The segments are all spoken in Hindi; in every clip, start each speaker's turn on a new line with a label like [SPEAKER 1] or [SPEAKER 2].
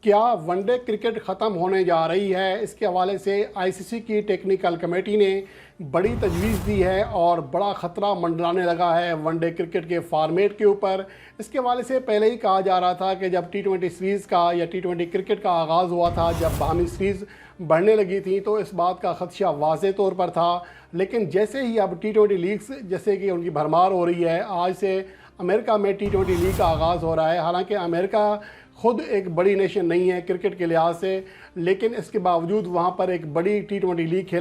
[SPEAKER 1] क्या वनडे क्रिकेट ख़त्म होने जा रही है? इसके हवाले से आईसीसी की टेक्निकल कमेटी ने बड़ी तजवीज़ दी है और बड़ा ख़तरा मंडराने लगा है वनडे क्रिकेट के फॉर्मेट के ऊपर। इसके हवाले से पहले ही कहा जा रहा था कि जब टी20 सीरीज़ का या टी20 क्रिकेट का आगाज़ हुआ था, जब बाहमी सीरीज़ बढ़ने लगी थी, तो इस बात का ख़दशा वाज़े तौर पर था। लेकिन जैसे ही अब टी20 लीग्स जैसे कि उनकी भरमार हो रही है, आज से अमेरिका में टी20 लीग का आगाज़ हो रहा है। हालांकि अमेरिका खुद एक बड़ी नेशन नहीं है क्रिकेट के लिहाज से, लेकिन इसके बावजूद वहाँ पर एक बड़ी टी20 लीग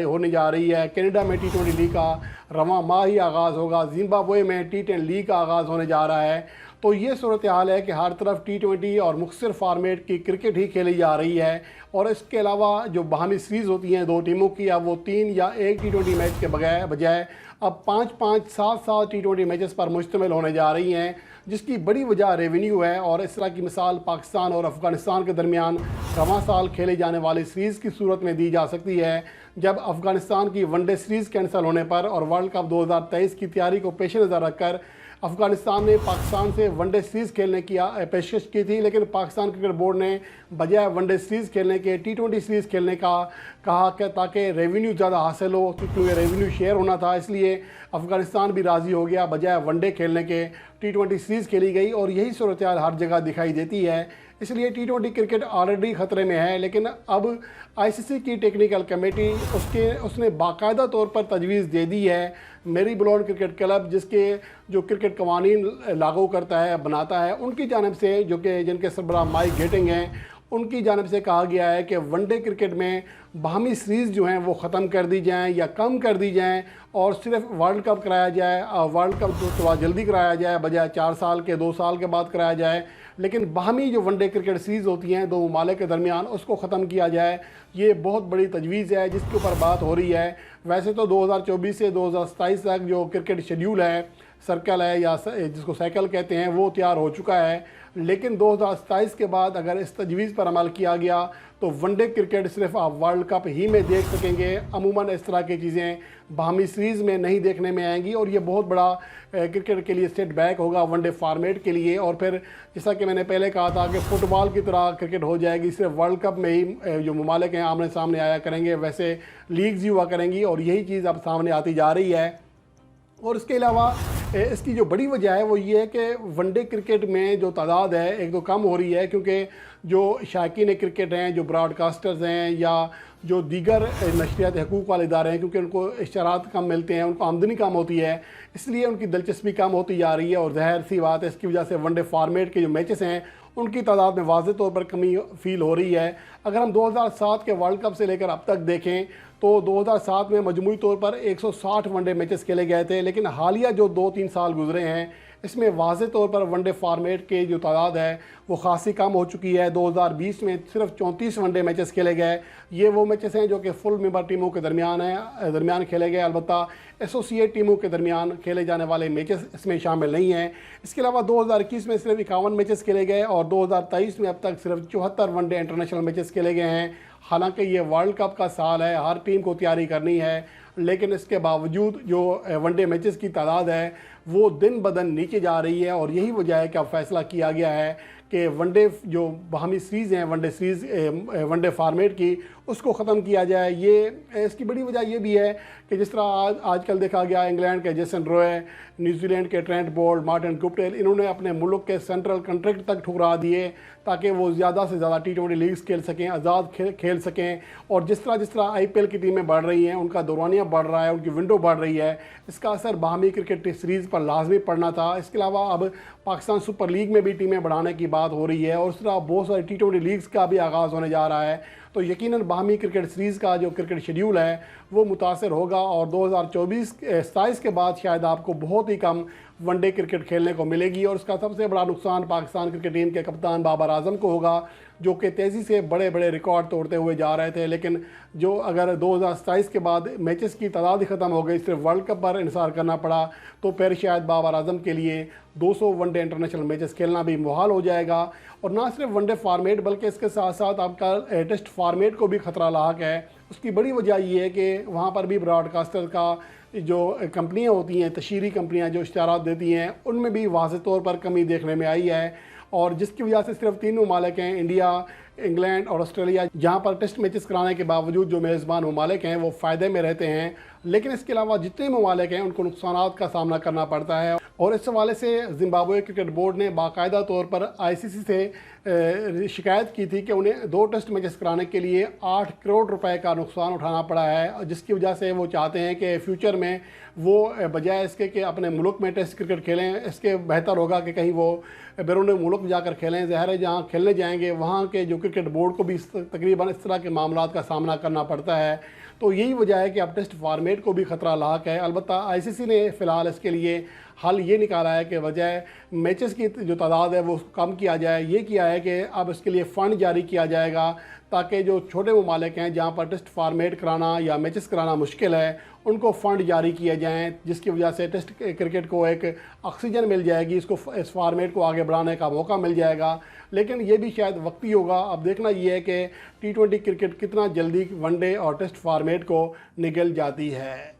[SPEAKER 1] होने जा रही है। कनाडा में टी20 लीग का रवां माह ही आगाज़ होगा। जिम्बाब्वे में टी10 लीग का आगाज़ होने जा रहा है। तो ये सूरत हाल है कि हर तरफ टी20 और मुख्तलिफ फार्मेट की क्रिकेट ही खेली जा रही है। और इसके अलावा जो बाहमी सीरीज़ होती हैं दो टीमों की, अब वो 3 या 1 टी20 मैच के बजाय अब 5-5, 7-7 टी20 मैचेस पर मुश्तमिल होने जा रही हैं, जिसकी बड़ी वजह रेवेन्यू है। और इस तरह की मिसाल पाकिस्तान और अफ़गानिस्तान के दरमियान रवां साल खेले जाने वाली सीरीज़ की सूरत में दी जा सकती है, जब अफ़गानिस्तान की वनडे सीरीज़ कैंसिल होने पर और वर्ल्ड कप 2023 की तैयारी को पेश नज़र रखकर अफ़गानिस्तान ने पाकिस्तान से वनडे सीरीज़ खेलने की पेशकश की थी। लेकिन पाकिस्तान क्रिकेट बोर्ड ने बजाय वनडे सीरीज़ खेलने के टी20 सीरीज़ खेलने का कहा कि ताकि रेवेन्यू ज़्यादा हासिल हो, क्योंकि रेवेन्यू शेयर होना था। इसलिए अफ़गानिस्तान भी राज़ी हो गया, बजाय वनडे खेलने के टी20 सीरीज़ खेली गई। और यही सूरत हाल हर जगह दिखाई देती है। इसलिए टी20 क्रिकेट ऑलरेडी ख़तरे में है। लेकिन अब आईसीसी की टेक्निकल कमेटी उसने बाकायदा तौर पर तजवीज़ दे दी है। मेरीबोर्न क्रिकेट क्लब, जिसके जो क्रिकेट कवानीन लागू करता है, बनाता है, उनकी जानिब से, जो कि जिनके सरबराह माइक गेटिंग हैं, उनकी जानिब से कहा गया है कि वनडे क्रिकेट में बाहमी सीरीज़ जो हैं वो ख़त्म कर दी जाएँ या कम कर दी जाएँ और सिर्फ वर्ल्ड कप कराया जाए। वर्ल्ड कप तो थोड़ा जल्दी कराया जाए, बजाय 4 साल के 2 साल के बाद कराया जाए। लेकिन बाहमी जो वनडे क्रिकेट सीरीज़ होती हैं दो ममालिक के दरमियान, उसको ख़त्म किया जाए। ये बहुत बड़ी तजवीज़ है जिसके ऊपर बात हो रही है। वैसे तो 2024 से 2027 तक जो क्रिकेट शेड्यूल है, सर्कल है या जिसको साइकिल कहते हैं, वो तैयार हो चुका है। लेकिन 2027 के बाद अगर इस तजवीज़ पर अमल किया गया तो वनडे क्रिकेट सिर्फ आप वर्ल्ड कप ही में देख सकेंगे। अमूमन इस तरह की चीज़ें बाहमी सीरीज़ में नहीं देखने में आएंगी और ये बहुत बड़ा क्रिकेट के लिए सेट बैक होगा वनडे फॉर्मेट के लिए। और फिर जैसा कि मैंने पहले कहा था कि फ़ुटबॉल की तरह क्रिकेट हो जाएगी, सिर्फ वर्ल्ड कप में ही जो ममालिक हैं आमने सामने आया करेंगे, वैसे लीग्स ही हुआ करेंगी। और यही चीज़ अब सामने आती जा रही है। और इसके अलावा इसकी जो बड़ी वजह है वो ये है कि वनडे क्रिकेट में जो तादाद है एक तो कम हो रही है, क्योंकि जो शायकीन क्रिकेट हैं, जो ब्रॉडकास्टर्स हैं या जो दीगर नशरियात हकूक़ वाले इदारे हैं, क्योंकि उनको इश्तरात कम मिलते हैं, उनको आमदनी कम होती है, इसलिए उनकी दिलचस्पी कम होती जा रही है। और ज़ाहिर सी बात है, इसकी वजह से वनडे फॉर्मेट के जो मैचेस हैं उनकी तादाद में वाज़े तौर पर कमी फ़ील हो रही है। अगर हम 2007 के वर्ल्ड कप से लेकर अब तक देखें तो 2007 में मजमूई तौर पर 160 वनडे मैचेस खेले गए थे। लेकिन हालिया जो 2-3 साल गुजरे हैं, इसमें वाज़े तौर पर वनडे फॉर्मेट के जो तादाद है वो ख़ासी कम हो चुकी है। 2020 में सिर्फ 34 वनडे मैचेस खेले गए। ये वो मैचेस हैं जो कि फुल मेंबर टीमों के दरमियान खेले गए। अलबत्ता एसोसिएट टीमों के दरमियान खेले जाने वाले मैचेस इसमें शामिल नहीं हैं। इसके अलावा 2021 में सिर्फ 51 मैचेस खेले गए और 2023 में अब तक सिर्फ 74 वनडे इंटरनेशनल मैचेस खेले गए हैं। हालांकि ये वर्ल्ड कप का साल है, हर टीम को तैयारी करनी है, लेकिन इसके बावजूद जो वनडे मैचेस की तादाद है वो दिन ब दिन नीचे जा रही है। और यही वजह है कि अब फैसला किया गया है कि वनडे जो बाहमी सीरीज़ हैं, वनडे फार्मेट की, उसको ख़त्म किया जाए। ये इसकी बड़ी वजह ये भी है कि जिस तरह आजकल देखा गया, इंग्लैंड के जेसन रॉय, न्यूजीलैंड के ट्रेंट बोल्ट, मार्टिन गुप्टिल, इन्होंने अपने मुल्क के सेंट्रल कॉन्ट्रैक्ट तक ठुकरा दिए ताकि वो ज़्यादा से ज़्यादा टी20 लीग्स खेल सकें, आज़ाद खेल सकें। और जिस तरह IPL की टीमें बढ़ रही हैं, उनका दौरानिया बढ़ रहा है, उनकी विंडो बढ़ रही है, इसका असर बाहमी क्रिकेट सीरीज़ पर लाजमी पड़ना था। इसके अलावा अब पाकिस्तान सुपर लीग में भी टीमें बढ़ाने की बात हो रही है और उस तरह बहुत सारी टी20 लीग्स का भी आगाज़ होने जा रहा है। तो यकीनन बाहमी क्रिकेट सीरीज़ का जो क्रिकेट शेड्यूल है वो मुतासर होगा और 2024-27 के बाद शायद आपको बहुत ही कम वनडे क्रिकेट खेलने को मिलेगी। और इसका सबसे बड़ा नुकसान पाकिस्तान क्रिकेट टीम के कप्तान बाबर आजम को होगा, जो कि तेज़ी से बड़े बड़े रिकॉर्ड तोड़ते हुए जा रहे थे। लेकिन जो अगर 2027 के बाद मैचेस की तादाद ही ख़त्म हो गई, सिर्फ वर्ल्ड कप पर इंतज़ार करना पड़ा, तो फिर शायद बाबर आजम के लिए 200 वनडे इंटरनेशनल मैचेस खेलना भी मुहाल हो जाएगा। और ना सिर्फ वनडे फार्मेट बल्कि इसके साथ साथ आपका टेस्ट फार्मेट को भी ख़तरा लाक है। उसकी बड़ी वजह ये है कि वहाँ पर भी ब्रॉडकास्टर का जो कंपनियाँ होती हैं, तशहीरी कंपनियाँ जो इश्तिहारात देती हैं, उनमें भी वाज़ेह तौर पर कमी देखने में आई है। और जिसकी वजह से सिर्फ 3 ममालिक हैं, इंडिया, इंग्लैंड और ऑस्ट्रेलिया, जहां पर टेस्ट मैचेस कराने के बावजूद जो मेज़बान ममालिक हैं वो फ़ायदे में रहते हैं। लेकिन इसके अलावा जितने ममालिक हैं उनको नुकसानात का सामना करना पड़ता है। और इस हवाले से ज़िम्बाब्वे क्रिकेट बोर्ड ने बाकायदा तौर पर ICC से शिकायत की थी कि उन्हें 2 टेस्ट मैचेस कराने के लिए 8 करोड़ रुपए का नुकसान उठाना पड़ा है, जिसकी वजह से वो चाहते हैं कि फ्यूचर में वो बजाय इसके कि अपने मुल्क में टेस्ट क्रिकेट खेलें, इसके बेहतर होगा कि कहीं वो बैरून मुल्क जाकर खेलें। ज़ाहिर है जहाँ खेलने जाएंगे वहाँ के जो क्रिकेट बोर्ड को भी तकरीबन इस तरह के मामलात का सामना करना पड़ता है। तो यही वजह है कि अब टेस्ट फॉर्मेट को भी ख़तरा लाक है। अलबत्ता ICC ने फ़िलहाल इसके लिए हल ये निकाला है कि वजह मैचेस की जो तादाद है वो कम किया जाए। ये किया है कि अब इसके लिए फ़ंड जारी किया जाएगा ताकि जो छोटे ममालिक हैं जहाँ पर टेस्ट फॉर्मेट कराना या मैचेस कराना मुश्किल है, उनको फ़ंड जारी किए जाएँ, जिसकी वजह से टेस्ट क्रिकेट को एक ऑक्सीजन मिल जाएगी, इसको इस फॉर्मेट को आगे बढ़ाने का मौका मिल जाएगा। लेकिन ये भी शायद वक्ती होगा। अब देखना ये है कि T20 क्रिकेट कितना जल्दी वनडे और टेस्ट फॉर्मेट को निगल जाती है।